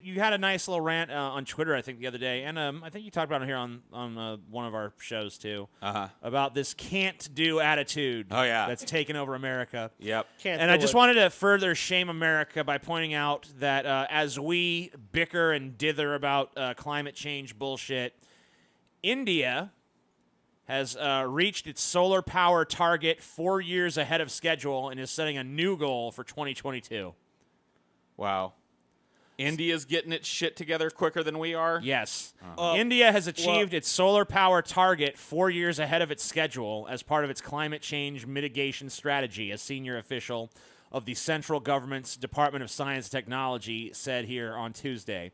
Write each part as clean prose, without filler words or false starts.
you had a nice little rant on Twitter, I think, the other day, and I think you talked about it here on one of our shows too, about this can't-do attitude that's taken over America. Yep. And I just wanted to further shame America by pointing out that as we bicker and dither about climate change bullshit, India has reached its solar power target 4 years ahead of schedule and is setting a new goal for 2022. Wow. India's getting its shit together quicker than we are? Yes. India has achieved its solar power target 4 years ahead of its schedule as part of its climate change mitigation strategy, a senior official of the central government's Department of Science and Technology said here on Tuesday.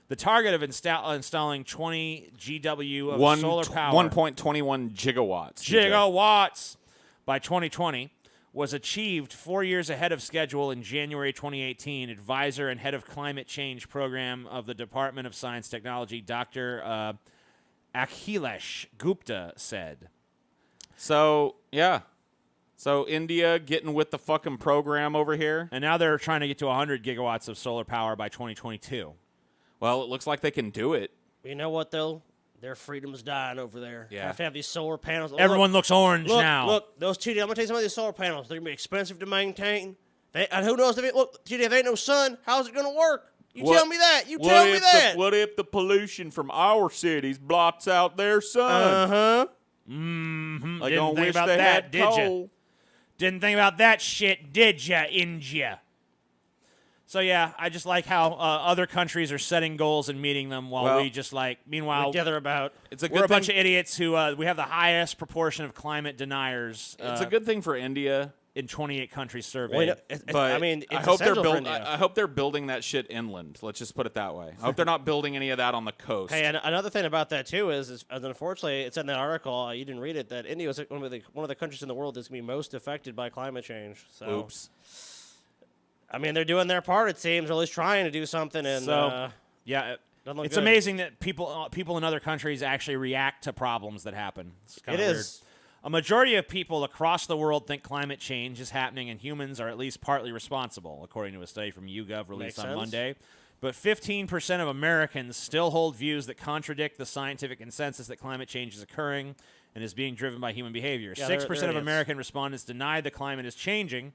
The target of installing 20 GW of solar power, 1.21 gigawatts by 2020 was achieved 4 years ahead of schedule in January 2018. Advisor and head of climate change program of the Department of Science and Technology, Dr. Akhilesh Gupta said. So, yeah. So India getting with the fucking program over here. And now they're trying to get to 100 gigawatts of solar power by 2022. Well, it looks like they can do it. You know what, though? Their freedom's dying over there. Yeah. Have to have these solar panels. Everyone looks orange now. Look, those TD, I'm going to tell you some of these solar panels. They're going to be expensive to maintain. And who knows? Look, TD, if there ain't no sun, how's it going to work? Tell me that. Tell me that. What if the pollution from our cities blots out their sun? Uh-huh. Mm-hmm. Like, Didn't think about that, did you? Didn't think about that shit, did ya, India? So, yeah, I just like how other countries are setting goals and meeting them while we just meanwhile, together about. We're a bunch of idiots who, we have the highest proportion of climate deniers. It's a good thing for India. In 28 countries surveyed. But I mean, I hope they're building that shit inland. Let's just put it that way. I hope they're not building any of that on the coast. Hey, and another thing about that too is unfortunately, it's in that article. You didn't read it. That India is one of the countries in the world that's going to be most affected by climate change. So, oops. I mean, they're doing their part. It seems, or at least trying to do something. And it's amazing that people in other countries actually react to problems that happen. It's kind of weird. A majority of people across the world think climate change is happening and humans are at least partly responsible, according to a study from YouGov released on Monday. But 15% of Americans still hold views that contradict the scientific consensus that climate change is occurring and is being driven by human behavior. 6% of American respondents denied the climate is changing,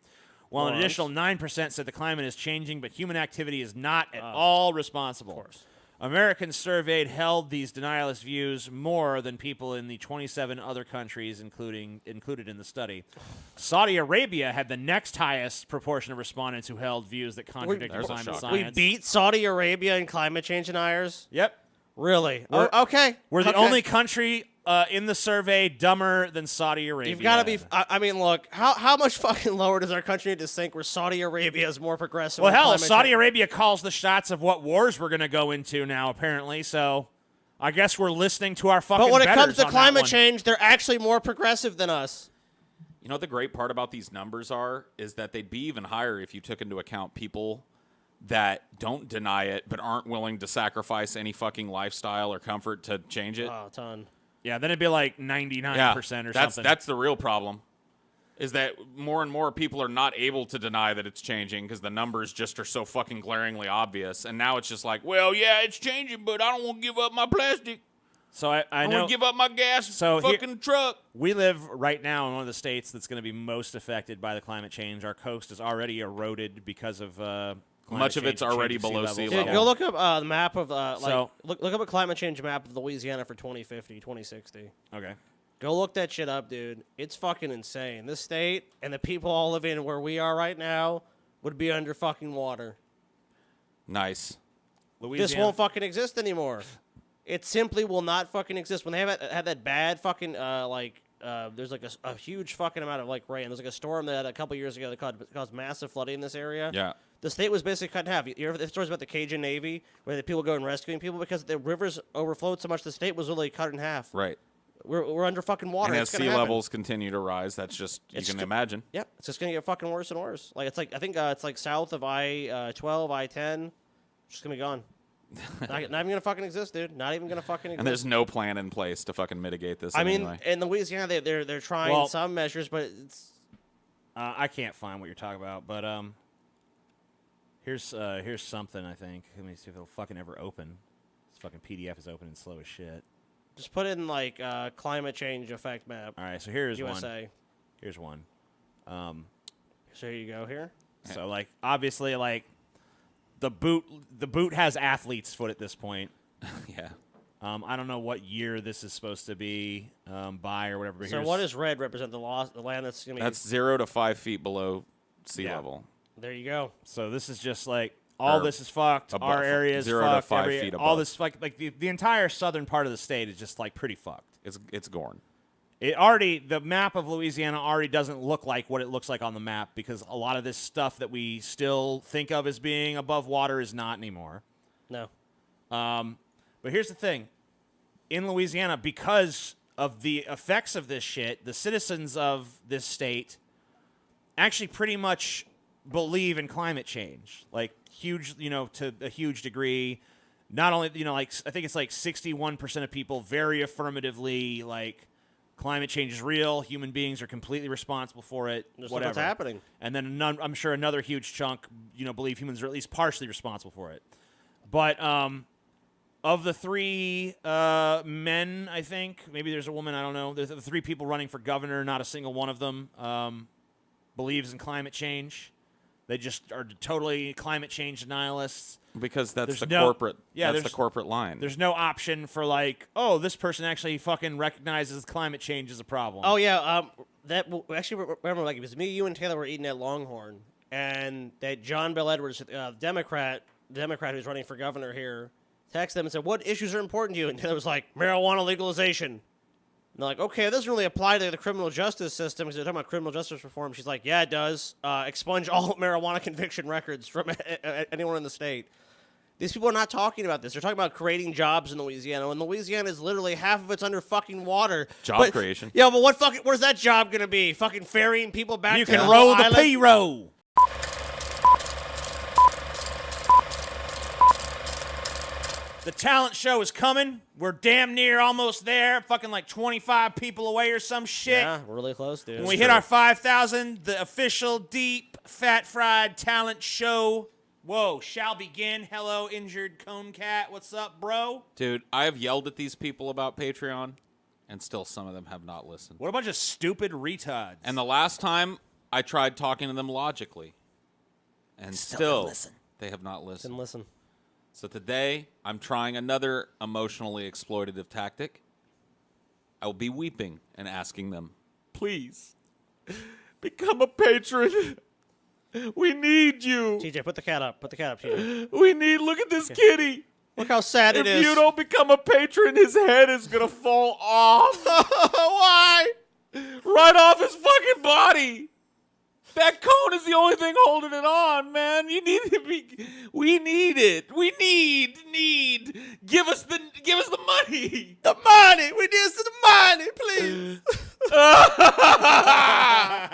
while an additional 9% said the climate is changing, but human activity is not at all responsible. Of course. Americans surveyed held these denialist views more than people in the 27 other countries included in the study. Saudi Arabia had the next highest proportion of respondents who held views that contradict climate science. We beat Saudi Arabia in climate change deniers? Yep. Really? Okay. We're the only country in the survey dumber than Saudi Arabia. You've got to be. I mean, look, how much fucking lower does our country need to sink where Saudi Arabia is more progressive? Well, hell, Saudi Arabia calls the shots of what wars we're going to go into now, apparently. So I guess we're listening to our fucking But when it comes to on climate change, they're actually more progressive than us. You know what the great part about these numbers is that they'd be even higher if you took into account people that don't deny it but aren't willing to sacrifice any fucking lifestyle or comfort to change it. Oh, a ton. Yeah, then it'd be like 99% or something. That's the real problem, is that more and more people are not able to deny that it's changing because the numbers just are so fucking glaringly obvious. And now it's just like, well, yeah, it's changing, but I don't want to give up my plastic. So I know. Want to give up my gas fucking truck. We live right now in one of the states that's going to be most affected by the climate change. Our coast is already eroded because of much of it's already below sea level. Dude, go look up the map of look up a climate change map of Louisiana for 2050, 2060. Okay. Go look that shit up, dude. It's fucking insane. This state and the people all living where we are right now would be under fucking water. Nice. Louisiana. This won't fucking exist anymore. It simply will not fucking exist. When they have that bad fucking there's like a huge fucking amount of like rain. There's like a storm that a couple years ago that caused massive flooding in this area. Yeah. The state was basically cut in half. You ever the stories about the Cajun Navy where the people go and rescuing people because the rivers overflowed so much the state was really cut in half. Right. We're under fucking water. And as sea levels continue to rise, that's just you can imagine. Yep, it's just gonna get fucking worse and worse. Like I think it's like south of I-12, I-10, it's just gonna be gone. not even gonna fucking exist, dude. Not even gonna fucking exist. And there's no plan in place to fucking mitigate this. I mean, anyway. in Louisiana, they're trying some measures, but it's. I can't find what you're talking about, but Here's something, I think. Let me see if it'll fucking ever open. This fucking PDF is opening slow as shit. Just put in, like, climate change effect map. All right, so here's USA. one. Here's one. So here you go here. So, like, obviously, like, the boot has athlete's foot at this point. Yeah. I don't know what year this is supposed to be by or whatever. But So what does red represent? The land that's going to be... That's 0 to 5 feet below sea level. There you go. So this is just like all this is fucked. Above, Our area is 0 fucked. to 5 feet above. All this like the entire southern part of the state is just like pretty fucked. It's gorn. The map of Louisiana already doesn't look like what it looks like on the map because a lot of this stuff that we still think of as being above water is not anymore. No. But here's the thing. In Louisiana, because of the effects of this shit, the citizens of this state actually pretty much believe in climate change. Like, huge, to a huge degree. Not only, like, I think it's like 61% of people very affirmatively, like, climate change is real. Human beings are completely responsible for it. Just whatever. what's happening. And then I'm sure another huge chunk, believe humans are at least partially responsible for it. But of the three men, I think, maybe there's a woman, I don't know. There's the three people running for governor. Not a single one of them believes in climate change. They just are totally climate change denialists. Because that's There's the no- corporate. yeah, that's the there's- corporate line. There's no option for like, oh, this person actually fucking recognizes climate change as a problem. Oh, yeah. Actually, remember, like, it was me, you, and Taylor were eating at Longhorn, and that John Bel Edwards, Democrat who's running for governor here, texted them and said, "What issues are important to you?" And Taylor was like, "Marijuana legalization." And they're like, "Okay, it doesn't really apply to the criminal justice system," because they're talking about criminal justice reform. She's like, "Yeah, it does. Expunge all marijuana conviction records from anyone in the state." These people are not talking about this. They're talking about creating jobs in Louisiana. And Louisiana is literally half of it's under fucking water. Job creation. Yeah, but where's that job going to be? Fucking ferrying people back You to can the roll the island? P-roll. The talent show is coming. We're damn near almost there. Fucking like 25 people away or some shit. Yeah, we're really close, dude. When we hit our 5,000, the official deep fat fried talent show, shall begin. Hello, injured cone cat. What's up, bro? Dude, I have yelled at these people about Patreon, and still some of them have not listened. What a bunch of stupid retards. And the last time, I tried talking to them logically, and still they have not listened. Didn't listen. So today, I'm trying another emotionally exploitative tactic. I will be weeping and asking them, please, become a patron. We need you. TJ, put the cat up. Put the cat up, TJ. Look at this kitty. Look how sad it is. If you don't become a patron, his head is going to fall off. Why? Right off his fucking body. That cone is the only thing holding it on, man. You need to be. We need it. We need. Give us the money. The money. We need some money, please.